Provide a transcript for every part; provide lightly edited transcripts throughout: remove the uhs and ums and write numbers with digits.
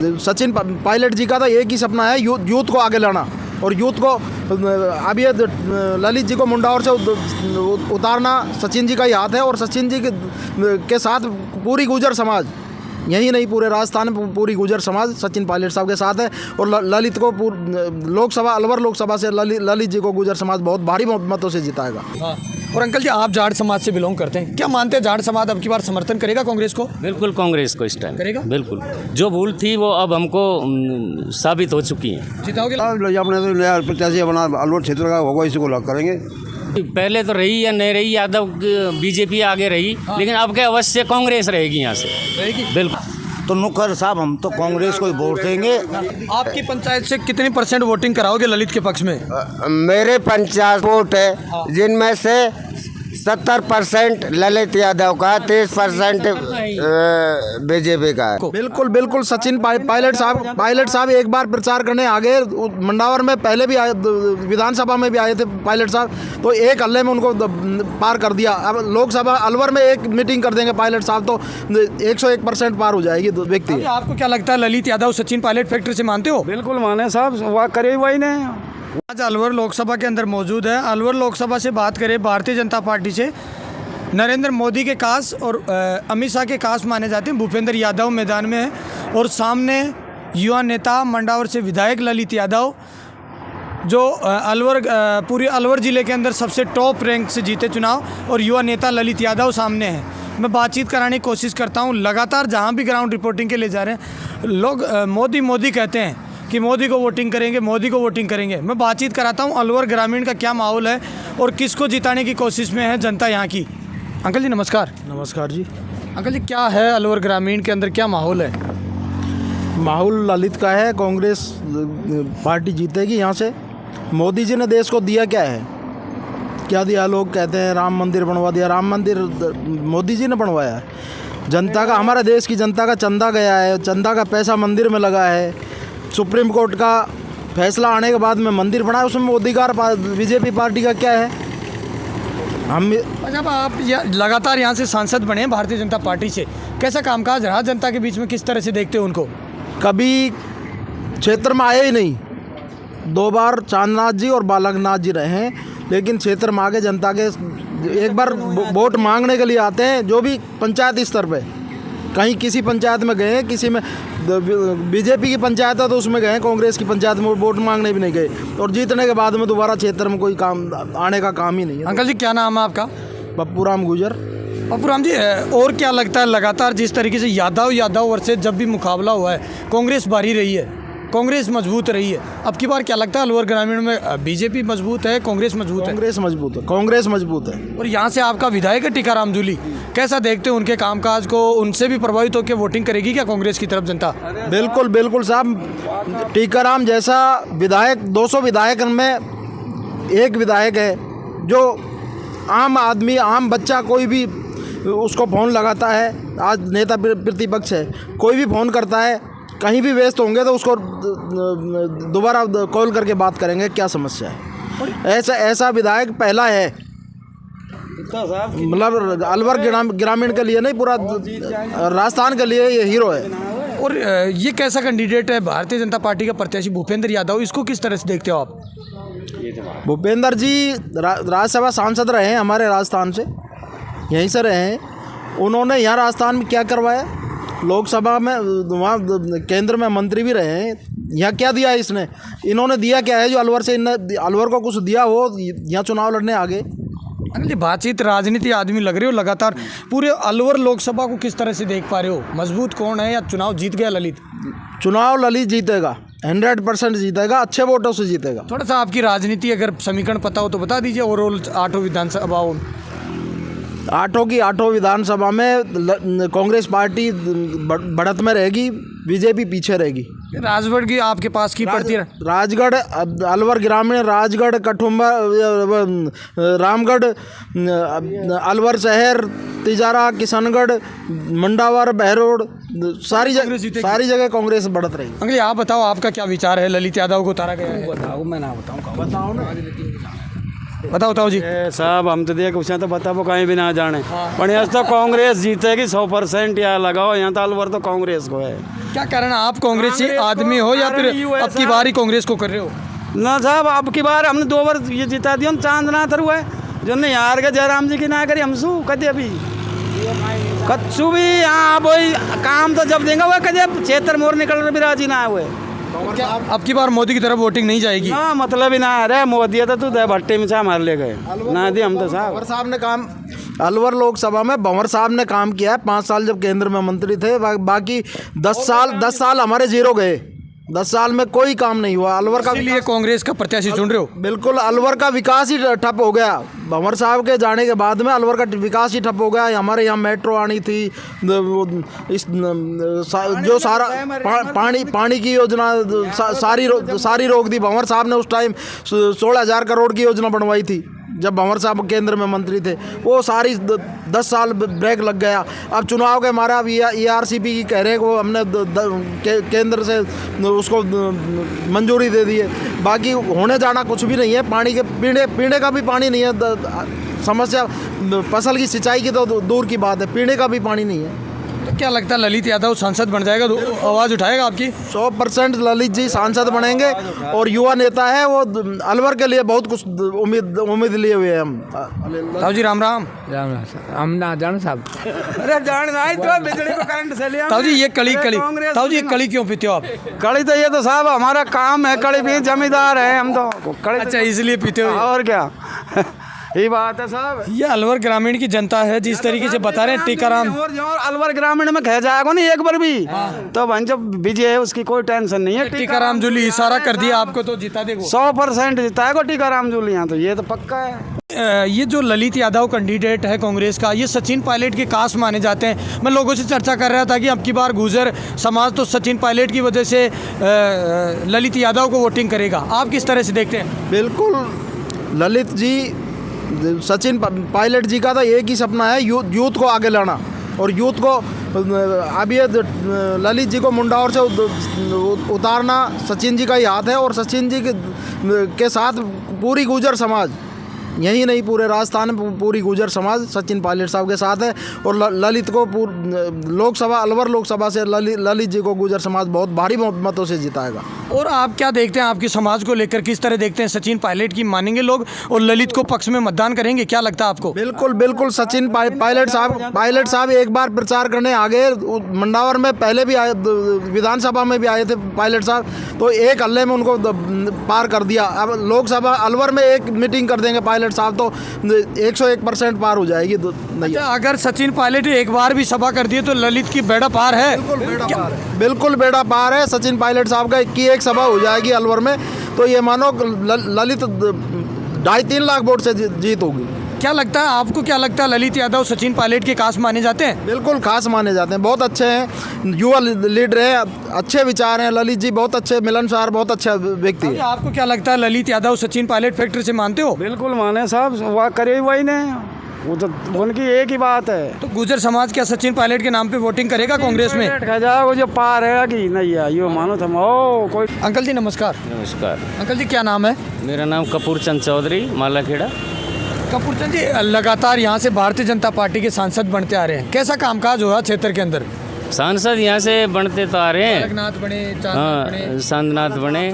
सचिन पायलट जी का तो एक ही सपना है, यूथ को आगे लाना और यूथ को अब ये ललित जी को मुंडावर से उतारना सचिन जी का ही हाथ है। और सचिन जी के साथ पूरी गुर्जर समाज, यही नहीं पूरे राजस्थान में पूरी गुर्जर समाज सचिन पायलट साहब के साथ है। और ललित को लोकसभा अलवर लोकसभा से ललित जी को गुर्जर समाज बहुत भारी मतों से जिताएगा। हाँ। और अंकल जी, आप जाट समाज से बिलोंग करते हैं, क्या मानते हैं जाट समाज अब की बार समर्थन करेगा कांग्रेस को? बिल्कुल कांग्रेस को इस टाइम करेगा, बिल्कुल। जो भूल थी वो अब हमको साबित हो चुकी है। जिताओगे? अपने तो नया प्रत्याशी अपना अलवर क्षेत्र का होगा, इसी को लॉक करेंगे। पहले तो रही या नहीं रही, यादव बीजेपी आगे रही, लेकिन अब के अवश्य कांग्रेस रहेगी यहाँ से, रहेगी बिल्कुल। तो नुक्कर साहब, हम तो कांग्रेस को ही वोट देंगे। आपकी पंचायत से कितनी % वोटिंग कराओगे ललित के पक्ष में? मेरे 50 वोट है, जिनमें से 70% ललित यादव का, 30% बीजेपी का है। बिल्कुल बिल्कुल सचिन पायलट साहब एक बार प्रचार करने आ गए मंडावर में, पहले भी आए, विधानसभा में भी आए थे पायलट साहब, तो एक हल्ले में उनको पार कर दिया। अब लोकसभा अलवर में एक मीटिंग कर देंगे पायलट साहब तो 101% पार हो जाएगी व्यक्ति। आपको क्या लगता है, ललित यादव सचिन पायलट फैक्ट्री से मानते हो? बिल्कुल माने साहब, वह करे वही ने। आज अलवर लोकसभा के अंदर मौजूद है। अलवर लोकसभा से बात करें, भारतीय जनता पार्टी से नरेंद्र मोदी के कास और अमित शाह के कास माने जाते हैं। भूपेंद्र यादव मैदान में है और सामने युवा नेता मंडावर से विधायक ललित यादव, जो अलवर पूरे अलवर ज़िले के अंदर सबसे टॉप रैंक से जीते चुनाव, और युवा नेता ललित यादव सामने हैं। मैं बातचीत कराने की कोशिश करता हूँ। लगातार जहाँ भी ग्राउंड रिपोर्टिंग के लिए जा रहे हैं लोग मोदी मोदी कहते हैं कि मोदी को वोटिंग करेंगे, मोदी को वोटिंग करेंगे। मैं बातचीत कराता हूँ अलवर ग्रामीण का क्या माहौल है और किसको जिताने की कोशिश में है जनता यहाँ की। अंकल जी नमस्कार। नमस्कार जी। अंकल जी, क्या है अलवर ग्रामीण के अंदर क्या माहौल है? माहौल ललित का है, कांग्रेस पार्टी जीतेगी यहाँ से। मोदी जी ने देश को दिया क्या है, क्या दिया? लोग कहते हैं राम मंदिर बनवा दिया। राम मंदिर मोदी जी ने बनवाया है। जनता का, हमारे देश की जनता का चंदा गया है, चंदा का पैसा मंदिर में लगा है। सुप्रीम कोर्ट का फैसला आने के बाद में मंदिर बना है, उसमें अधिकार बीजेपी पार्टी का क्या है? हम जब आप लगातार यहाँ से सांसद बने हैं भारतीय जनता पार्टी से, कैसा कामकाज रहा जनता के बीच में, किस तरह से देखते हो उनको? कभी क्षेत्र में आए ही नहीं। 2 बार चांदनाथ जी और बालकनाथ जी रहे हैं, लेकिन क्षेत्र में आगे जनता के एक बार वोट मांगने के लिए आते हैं। जो भी पंचायत स्तर पे, कहीं किसी पंचायत में गए, किसी में बीजेपी की पंचायत है तो उसमें गए, कांग्रेस की पंचायत में वोट मांगने भी नहीं गए, और जीतने के बाद में दोबारा क्षेत्र में कोई काम आने का काम ही नहीं है। अंकल जी, क्या नाम है आपका? पप्पू राम गुजर। पप्पू राम जी, और क्या लगता है, लगातार जिस तरीके से यादव वर्सेस जब भी मुकाबला हुआ है, कांग्रेस भारी रही है, कांग्रेस मजबूत रही है। अब की बार क्या लगता है अलवर ग्रामीण में बीजेपी मजबूत है, कांग्रेस मजबूत है? कांग्रेस मजबूत है, कांग्रेस मजबूत है। और यहाँ से आपका विधायक है टीकाराम जूली, कैसा देखते हो उनके कामकाज को? उनसे भी प्रभावित होकर वोटिंग करेगी क्या कांग्रेस की तरफ जनता? बिल्कुल बिल्कुल साहब, टीकाराम जैसा विधायक 200 विधायक में एक विधायक है जो आम आदमी, आम बच्चा कोई भी उसको फ़ोन लगाता है। आज नेता प्रतिपक्ष है, कोई भी फ़ोन करता है, कहीं भी व्यस्त होंगे तो उसको दोबारा कॉल करके बात करेंगे क्या समस्या है। ऐसा विधायक पहला है, मतलब अलवर ग्रामीण के लिए नहीं, पूरा राजस्थान के लिए ये हीरो है। और ये कैसा कैंडिडेट है भारतीय जनता पार्टी का प्रत्याशी भूपेंद्र यादव, इसको किस तरह से देखते हो आप? भूपेंद्र जी राज्यसभा सांसद रहे हैं हमारे राजस्थान से, यहीं से रहे हैं। उन्होंने यहाँ राजस्थान में क्या करवाया? लोकसभा में, वहाँ केंद्र में मंत्री भी रहे हैं। यहाँ क्या दिया है इसने? इन्होंने दिया क्या है जो अलवर से अलवर को कुछ दिया हो? यहाँ चुनाव लड़ने आ गए। अगली बातचीत राजनीति आदमी लग रहे हो लगातार। पूरे अलवर लोकसभा को किस तरह से देख पा रहे हो? मजबूत कौन है या चुनाव जीत गया ललित? चुनाव ललित जीतेगा, 100% जीतेगा, अच्छे वोटों से जीतेगा। थोड़ा सा आपकी राजनीति अगर समीकरण पता हो तो बता दीजिए। ओवरऑल 8 विधानसभाओं, 8 विधानसभा में कांग्रेस पार्टी बढ़त में रहेगी, बीजेपी पीछे रहेगी। राजगढ़ की आपके पास की पड़ती है? राजगढ़, अलवर ग्रामीण, राजगढ़, कठुम्बा, रामगढ़, अलवर शहर, तिजारा, किशनगढ़, मंडावर, बहरोड, सारी जगह कांग्रेस बढ़त रही। अंकल आप बताओ, आपका क्या विचार है? ललित यादव को उतारा गया है। बताओ, मैं ना बताऊँ, बताओ ना। बताओ ताऊ जी। साहब हम तो देख उसे तो बताबो कहीं भी ना जाने पर यहाँ तो कांग्रेस जीतेगी 100% यहाँ लगाओ यहाँ तो अलवर तो कांग्रेस को है। क्या कारण है, आप कांग्रेसी आदमी हो या फिर अब की बार ही कांग्रेस को कर रहे हो? ना साहब अब की बार हमने 2 बार ये जिता दिया, हम चांदनाथ हुआ है जो नहीं हार के जयराम जी की ना करी हम शू कदे अभी कच्चू भी यहाँ वही काम तो जब देंगे वह कदे क्षेत्र मोर निकल रहे भी राजी ना हुए। अब की बार मोदी की तरफ वोटिंग नहीं जाएगी? ना मतलब ही ना अरे मोदी तो तू दे भट्टे में छा मार ले गए ना दी हम तो साहब। भंवर साहब ने काम अलवर लोकसभा में भंवर साहब ने काम किया है 5 साल जब केंद्र में मंत्री थे। बाकी 10 साल हमारे जीरो गए। 10 साल में कोई काम नहीं हुआ अलवर का। इसलिए कांग्रेस का प्रत्याशी चुन रहे हो? बिल्कुल अलवर का विकास ही ठप हो गया। भंवर साहब के जाने के बाद में अलवर का विकास ही ठप हो गया। हमारे यहाँ मेट्रो आनी थी, जो सारा पानी की योजना सारी रोक दी। भंवर साहब ने उस टाइम 16,000 करोड़ की योजना बनवाई थी जब भंवर साहब केंद्र में मंत्री थे। वो सारी 10 साल ब्रेक लग गया। अब चुनाव के हमारा अब ERCP की कह रहे हैं वो हमने केंद्र से उसको मंजूरी दे दी है। बाकी होने जाना कुछ भी नहीं है। पानी के पीने का भी पानी नहीं है। समस्या फसल की सिंचाई की तो दूर की बात है, पीने का भी पानी नहीं है। तो क्या लगता है ललित यादव सांसद बन जाएगा तो आवाज़ उठाएगा आपकी? 100% ललित जी सांसद बनेंगे और युवा नेता है वो। अलवर के लिए बहुत कुछ उम्मीद लिए हुए हैं हम। ताऊ जी राम राम। राम राम हम ना जान साहब। अरे जान ना तो बिजली को करंट से लिया। ताऊ जी ये कली ताऊ जी ये कली क्यों पीते हो आप? कड़ी तो ये तो साहब हमारा काम है, कड़ी भी जमींदार है हम तो कड़ी। अच्छा इसलिए पीते हो? और क्या ये बात है साहब। ये अलवर ग्रामीण की जनता है जिस तरीके से बता रहे हैं। टीकाराम और अलवर ग्रामीण में कह जाएगा नहीं एक बार भी तो भाई जब विजय है उसकी कोई टेंशन नहीं है। टीकाराम जूली इशारा कर दिया आपको तो जिता देगा 100% जिताएगा टीकाराम जूली यहाँ तो ये तो पक्का है। ये जो ललित यादव कैंडिडेट है कांग्रेस का, ये सचिन पायलट के कास्ट माने जाते हैं। मैं लोगों से चर्चा कर रहा था कि अब की बार गुर्जर समाज तो सचिन पायलट की वजह से ललित यादव को वोटिंग करेगा। आप किस तरह से देखते हैं? बिल्कुल ललित जी सचिन पायलट जी का तो एक ही सपना है यूथ को आगे लाना और यूथ को अब ये ललित जी को मुंडावर से उतारना सचिन जी का ही हाथ है। और सचिन जी के साथ पूरी गुर्जर समाज, यही नहीं पूरे राजस्थान में पूरी गुर्जर समाज सचिन पायलट साहब के साथ है। और ललित को लोकसभा अलवर लोकसभा से ललित जी को गुर्जर समाज बहुत भारी मतों से जिताएगा। और आप क्या देखते हैं, आपकी समाज को लेकर किस तरह देखते हैं? सचिन पायलट की मानेंगे लोग और ललित को पक्ष में मतदान करेंगे, क्या लगता है आपको? बिल्कुल सचिन पायलट साहब एक बार प्रचार करने आ गए। मंडावर में पहले भी आए, विधानसभा में भी आए थे पायलट साहब, तो एक हल्ले में उनको पार कर दिया। अब लोकसभा अलवर में एक मीटिंग कर देंगे पायलट साहब तो 101% पार हो जाएगी। अच्छा, अगर सचिन पायलट एक बार भी सभा कर दिए तो ललित की बेड़ा पार है? बिल्कुल बेड़ा पार है। सचिन पायलट साहब की एक सभा हो जाएगी अलवर में तो ये मानो ललित 2.5-3 लाख वोट से जीत होगी। क्या लगता है आपको, क्या लगता है ललित यादव सचिन पायलट के खास माने जाते हैं? बिल्कुल खास माने जाते हैं, बहुत अच्छे हैं, युवा लीडर हैं, अच्छे विचार हैं। ललित जी बहुत अच्छे, मिलनसार, बहुत अच्छा व्यक्ति है। आपको क्या लगता है ललित यादव सचिन पायलट फैक्टर से मानते हो? बिल्कुल माने साहब, वह करे वही ने, वो तो उनकी एक ही बात है। तो गुर्जर समाज क्या सचिन पायलट के नाम पे वोटिंग करेगा कांग्रेस में? वो जो पार है कि नहीं है ये मानो तुम ओ कोई। अंकल जी नमस्कार। नमस्कार। अंकल जी क्या नाम है? मेरा नाम कपूर चंद चौधरी, मालाखेड़ा। कपूर चंद जी लगातार यहाँ से भारतीय जनता पार्टी के सांसद बनते आ रहे हैं, कैसा कामकाज हुआ क्षेत्र के अंदर? सांसद यहाँ से बनते तो आ रहे हैं, अलकनाथ बने, हाँ चांदनाथ बने,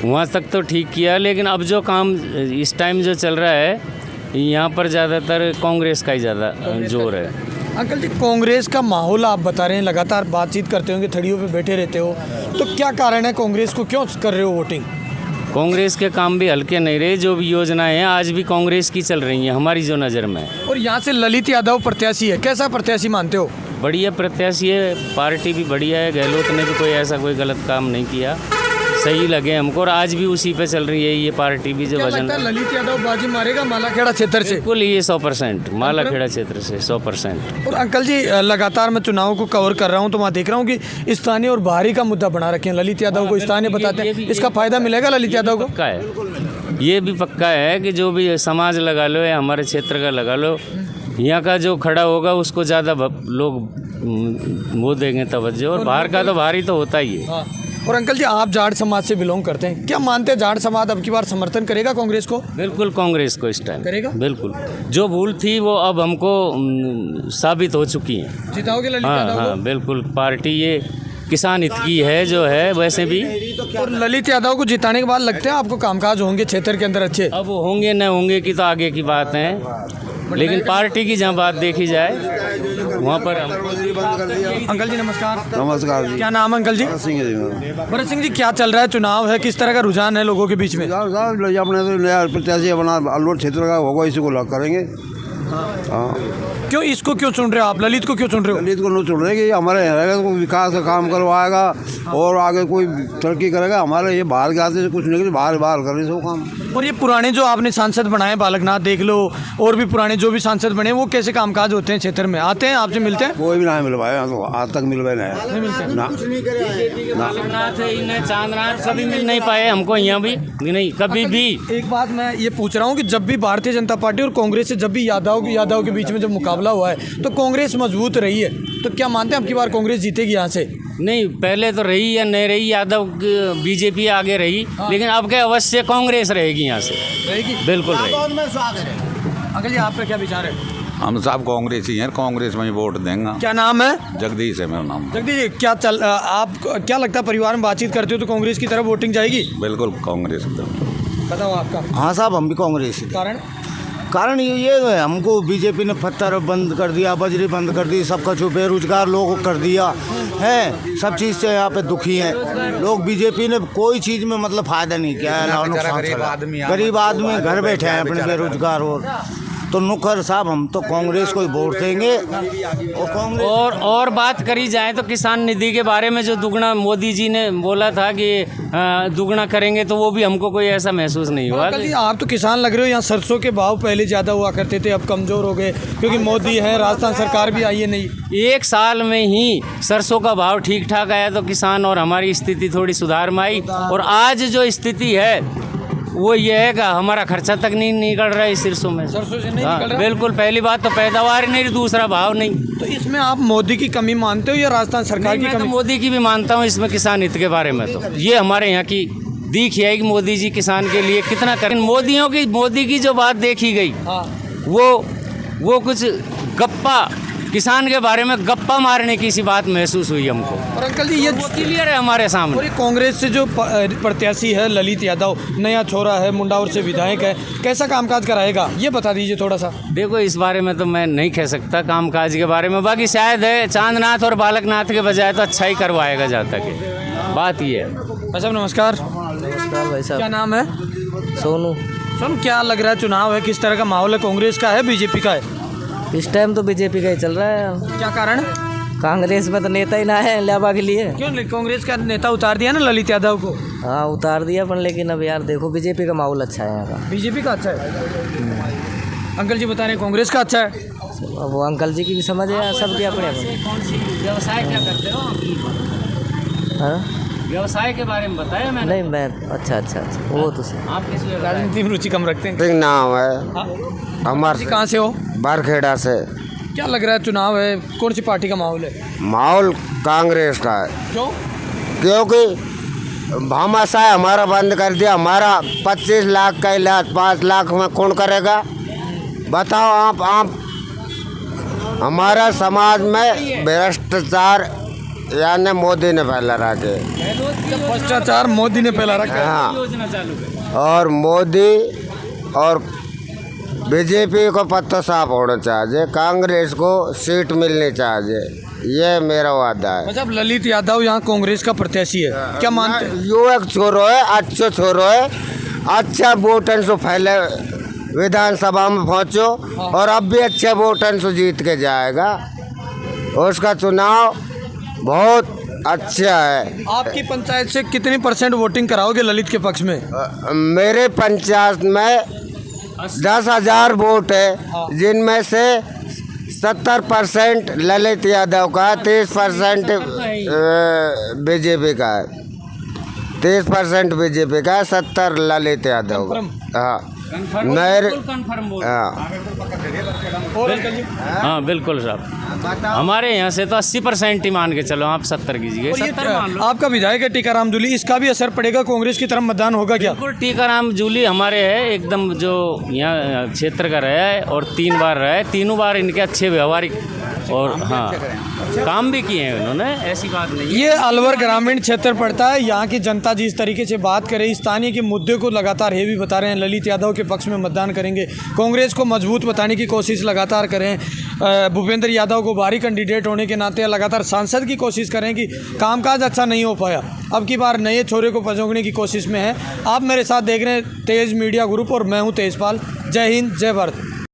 वहाँ तक तो ठीक किया। लेकिन अब जो काम इस टाइम जो चल रहा है यहाँ पर ज़्यादातर कांग्रेस का ही ज़्यादा जोर है। अंकल जी कांग्रेस का माहौल आप बता रहे हैं, लगातार बातचीत करते होंगे, थड़ियों पे बैठे रहते हो, तो क्या कारण है कांग्रेस को क्यों कर रहे हो वोटिंग? कांग्रेस के काम भी हल्के नहीं रहे, जो भी योजनाएं हैं आज भी कांग्रेस की चल रही हैं हमारी जो नज़र में। और यहाँ से ललित यादव प्रत्याशी है, कैसा प्रत्याशी मानते हो? बढ़िया प्रत्याशी है, पार्टी भी बढ़िया है, गहलोत ने भी कोई ऐसा कोई गलत काम नहीं किया, सही लगे हमको। और आज भी उसी पे चल रही है ये पार्टी भी जो वजन। ललित यादव बाजी मारेगा मालाखेड़ा क्षेत्र से? बिल्कुल ये 100% मालाखेड़ा क्षेत्र से 100%। और अंकल जी लगातार मैं चुनाव को कवर कर रहा हूँ तो मैं देख रहा हूँ कि स्थानीय और बाहरी का मुद्दा बना रखे हैं। ललित यादव को स्थानीय बताते हैं, इसका फायदा मिलेगा ललित यादव को? पक्का है, ये भी पक्का है कि जो भी समाज लगा लो या हमारे क्षेत्र का लगा लो, यहाँ का जो खड़ा होगा उसको ज़्यादा लोग वो देंगे तवज्जो। और बाहर का तो भारी तो होता ही है। और अंकल जी, आप जाट समाज से बिलोंग करते हैं, क्या मानते हैं जाट समाज अब की बार समर्थन करेगा कांग्रेस को? बिल्कुल कांग्रेस को इस टाइम करेगा? बिल्कुल। जो भूल थी वो अब हमको साबित हो चुकी है। जिताओगे ललित हाँ यादव हाँ बिल्कुल। पार्टी ये किसान हित की है जो है, वैसे भी को? और ललित यादव को जिताने के बाद लगते हैं आपको कामकाज होंगे क्षेत्र के अंदर अच्छे? अब होंगे न होंगे की तो आगे की बात है, लेकिन पार्टी की जहाँ बात देखी जाए वहाँ पर अंकल जी नमस्कार। नमस्कार जी। क्या नाम है अंकल जी? सिंह जी मेरा। भरत सिंह जी, क्या चल रहा है, चुनाव है, किस तरह का रुझान है लोगों के बीच में? साहब अपने तो नया प्रत्याशी अपना अलवर क्षेत्र का होगा, इसी को लॉक करेंगे। हाँ, क्यों इसको क्यों चुन रहे हो आप, ललित को क्यों चुन रहे हो? दलित को नहीं चुन रहे कि हमारे यहाँ रहेगा तो विकास का काम करवाएगा और आगे कोई तरक्की करेगा। हमारे ये बाहर के आते से कुछ नहीं, बाहर करें सब काम। और ये पुराने जो आपने सांसद बनाए, बालकनाथ देख लो, और भी पुराने जो भी सांसद बने, वो कैसे कामकाज होते हैं क्षेत्र में? आते हैं आपसे मिलते हैं? कोई भी ना मिल पाया, तो आज तक मिल पाए नहीं मिलते ना। चांदनाथ कभी मिल नहीं पाए हमको यहाँ भी नहीं कभी भी। एक बात मैं ये पूछ रहा हूँ कि जब भी भारतीय जनता पार्टी और कांग्रेस से जब भी यादव के बीच में जब मुकाबला हुआ है तो कांग्रेस मजबूत रही है, तो क्या मानते हैं अब की बार कांग्रेस जीतेगी यहाँ से? नहीं, पहले तो रही या नहीं रही, यादव बीजेपी आगे रही, लेकिन अब के अवश्य कांग्रेस रहेगी यहाँ से, रहेगी, बिल्कुल रहेगी। अंकल जी आपका क्या विचार है? हम सब कांग्रेस ही हैं, कांग्रेस में ही वोट देंगे। क्या नाम है? जगदीश है मेरा नाम। जगदीश जी, आप क्या लगता है, परिवार में बातचीत करते हो तो कांग्रेस की तरफ वोटिंग जाएगी? बिल्कुल कांग्रेस। बताओ आपका हाँ साहब, हम भी कांग्रेस ही। कारण ये है, हमको बीजेपी ने पत्थर बंद कर दिया, बजरी बंद कर दी, सबका जो बेरोजगार लोगों को कर दिया है, सब चीज़ से यहाँ पे दुखी हैं लोग। बीजेपी ने कोई चीज़ में मतलब फ़ायदा नहीं किया है, गरीब आदमी घर बैठे हैं अपने बेरोजगार। और तो नुकर साहब, हम तो कांग्रेस को ही वोट देंगे। और कांग्रेस और बात करी जाए तो किसान निधि के बारे में जो दुगना मोदी जी ने बोला था कि दुगना करेंगे, तो वो भी हमको कोई ऐसा महसूस नहीं हुआ। अंकल जी, आप तो किसान लग रहे हो, यहाँ सरसों के भाव पहले ज़्यादा हुआ करते थे, अब कमज़ोर हो गए क्योंकि मोदी है, राजस्थान सरकार भी आई है नहीं। एक साल में ही सरसों का भाव ठीक ठाक आया तो किसान और हमारी स्थिति थोड़ी सुधार में आई। और आज जो स्थिति है वो ये है कि हमारा खर्चा तक नहीं निकल रहा है सरसों में। सरसों से नहीं निकल रहा? बिल्कुल। पहली बात तो पैदावार नहीं, दूसरा भाव नहीं। तो इसमें आप मोदी की कमी मानते हो या राजस्थान सरकार की मैं कमी? तो मोदी की भी मानता हूँ इसमें, किसान हित के बारे में तो ये हमारे यहाँ की दीख है कि मोदी जी किसान के लिए कितना करें। मोदी की जो बात देखी गई, वो कुछ गप्पा, किसान के बारे में गप्पा मारने की सी बात महसूस हुई हमको। और अंकल जी, ये क्लियर है हमारे सामने। और ये कांग्रेस से जो प्रत्याशी है ललित यादव, नया छोरा है, मुंडावर से विधायक है, कैसा कामकाज कराएगा ये बता दीजिए थोड़ा सा। देखो, इस बारे में तो मैं नहीं कह सकता कामकाज के बारे में, बाकी शायद है चांदनाथ और बालकनाथ के बजाय तो अच्छा ही करवाएगा जहाँ तक है बात ये है। भाई साहब नमस्कार। नमस्कार भाई साहब। क्या नाम है? सोनू। सोनू, क्या लग रहा है, चुनाव है, किस तरह का माहौल है, कांग्रेस का है बीजेपी का है? इस टाइम तो बीजेपी का ही चल रहा है। क्या कारण? कांग्रेस में तो नेता ही ना है लेबा के लिए। क्यों कांग्रेस का नेता उतार दिया ना ललित यादव को? हाँ उतार दिया, पर लेकिन अब यार देखो बीजेपी का माहौल अच्छा है यहाँ का। बीजेपी का अच्छा है? अंकल जी बता रहे कांग्रेस का अच्छा है। अब वो अंकल जी की भी समझ है, सबके अपने व्यवसाय क्या करते हो? व्यवसाय के बारे में बताया मैंने। नहीं मैं अच्छा वो तो आप किस राजनीति में रुचि कम रखते हैं? नाम है हमारे। कहाँ से हो? बारखेड़ा से। क्या लग रहा है, चुनाव है, कौन सी पार्टी का माहौल है? माहौल कांग्रेस का है। क्यों? क्योंकि भामाशाह हमारा बंद कर दिया। हमारा 25 लाख का इलाज 5 लाख में कौन करेगा बताओ आप। हमारा समाज में भ्रष्टाचार यानी मोदी ने फैला रखे। भ्रष्टाचार मोदी ने फैला रखा। हाँ, और मोदी और बीजेपी को पत्ता साफ होना चाहिए, कांग्रेस को सीट मिलनी चाहिए, ये मेरा वादा है। मतलब ललित यादव यहाँ कांग्रेस का प्रत्याशी है, क्या मानते हैं? यो एक छोरो है, अच्छा छोरो है, अच्छा वोटन से फैले विधानसभा में पहुँचो और अब भी अच्छे वोटन से जीत के जाएगा। उसका चुनाव बहुत अच्छा है। आपकी पंचायत से कितनी % वोटिंग कराओगे ललित के पक्ष में? मेरे पंचायत में 10,000 वोट है, जिनमें से 70% ललित यादव का, 30% बीजेपी का है। 30% बीजेपी का, 70 ललित यादव का। हाँ कंफर्म। हाँ हाँ बिल्कुल साहब। हमारे यहाँ से तो 80% ही मान के चलो, आप 70 कीजिए। और ये 70 मान लो। आपका विधायक है टीकाराम जूली, इसका भी असर पड़ेगा, कांग्रेस की तरफ मतदान होगा क्या? बिल्कुल, टीकाराम जूली हमारे है एकदम, जो यहाँ क्षेत्र का रहा है और 3 बार रहा है, तीनों बार इनके अच्छे व्यवहारिक और हाँ काम भी किए हैं उन्होंने, ऐसी बात नहीं है। ये अलवर ग्रामीण क्षेत्र पड़ता है। यहाँ की जनता जिस तरीके से बात करे, स्थानीय के मुद्दे को लगातार हेवी बता रहे हैं, ललित यादव के पक्ष में मतदान करेंगे, कांग्रेस को मजबूत बताने की कोशिश लगातार करें, भूपेंद्र यादव को भारी कैंडिडेट होने के नाते लगातार सांसद की कोशिश करें कि कामकाज अच्छा नहीं हो पाया, अब की बार नए छोरे को पजोगने की कोशिश में है। आप मेरे साथ देख रहे हैं तेज मीडिया ग्रुप और मैं हूँ तेजपाल। जय हिंद, जय भारत।